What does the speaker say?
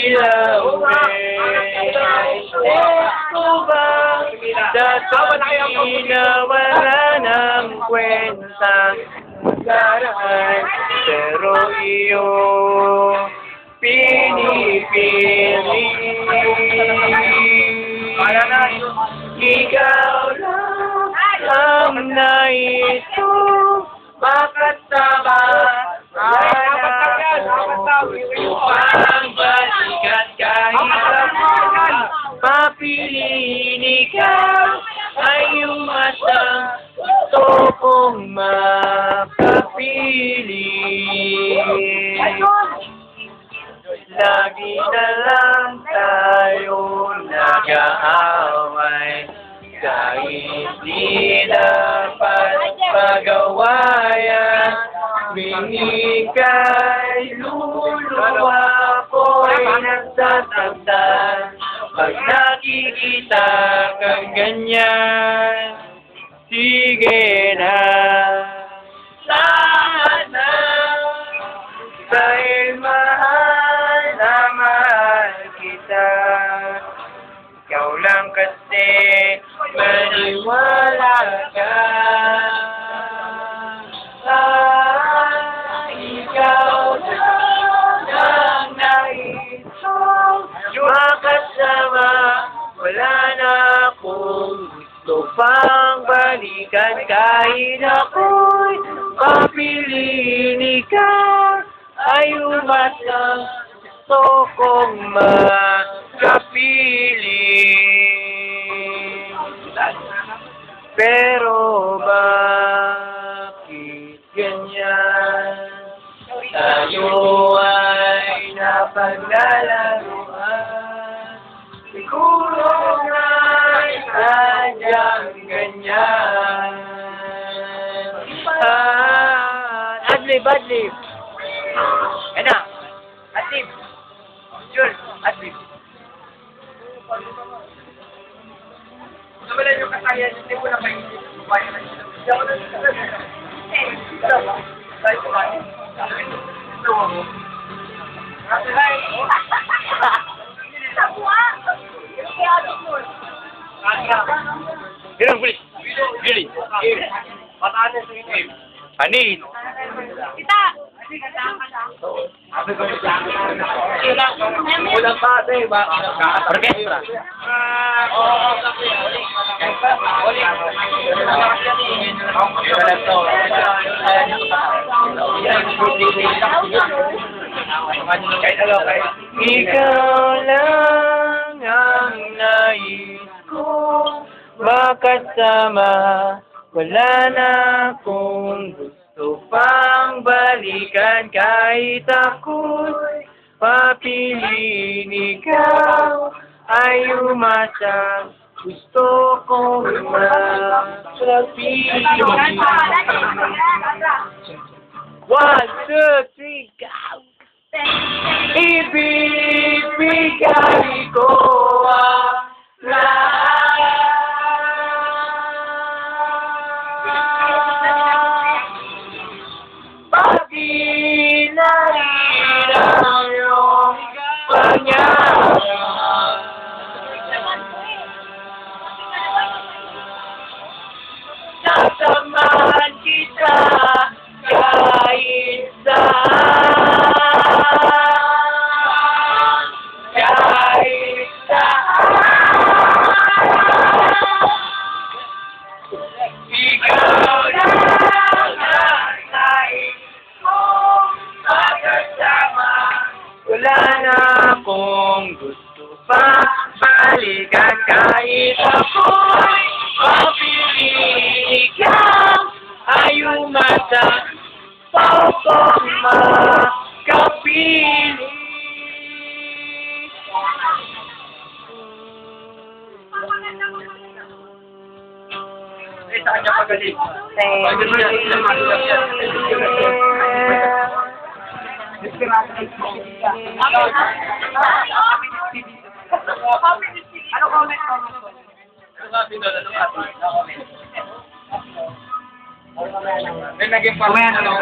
ilawin. Ito ba sasabihin na wala ng kwentang karaan, pero iyong pinipili. Ikaw lang ang naito makasama. Upang balikan kahit papiliin ikaw ay umatang gusto kong makapili. Lagi na lang tayo nag-aaway, kahit di dapat pagawayan. Minikay luluwa ko'y nagsasaktan pag nakikita kang ganyan. Sige na, sana, dahil mahal na mahal kita. Ikaw lang kasi maniwala ka. Ikaw lang ang naiso makasama. Wala na akong gusto pang balikan, kahit ako'y papiliin ikaw ay umatang gusto kong makapili. Pero bakit ganyan? Tayo ay napaglalaruan. Siguro nga'y sadyang ganyan. Adlib, adlib. Yan na. Adlib. Jules, adlib. Nawalan yung katayan, hindi ko na maisip. Bayan na siya. Hindi ako na siya. Ito ba? Dahil ko ba? Ito mo. Kasi dahil. Bilang boleh. Billy. Pataan sa game. Anin. Kita. Ulang pa tayo ba? Orkestra. Ikaw lang ang nais ko makasama. Wala na akong gusto pang balikan, kahit ako'y papiliin ikaw ay umatang gusto kong makapili. 1, 2, 3, go! Ibibigay ko ang lahat. Pag-inahin ang iyong pangyayari. Sasamahan kita kahit saan, kahit saan. Ikaw lang ang nais kong magkasama. Wala na akong gusto pa balikan, kahit ako'y papiliin ikaw ay umatang gusto kong makapili. Sa kanya pagaling. Ano comment? May naging pamayan, ano?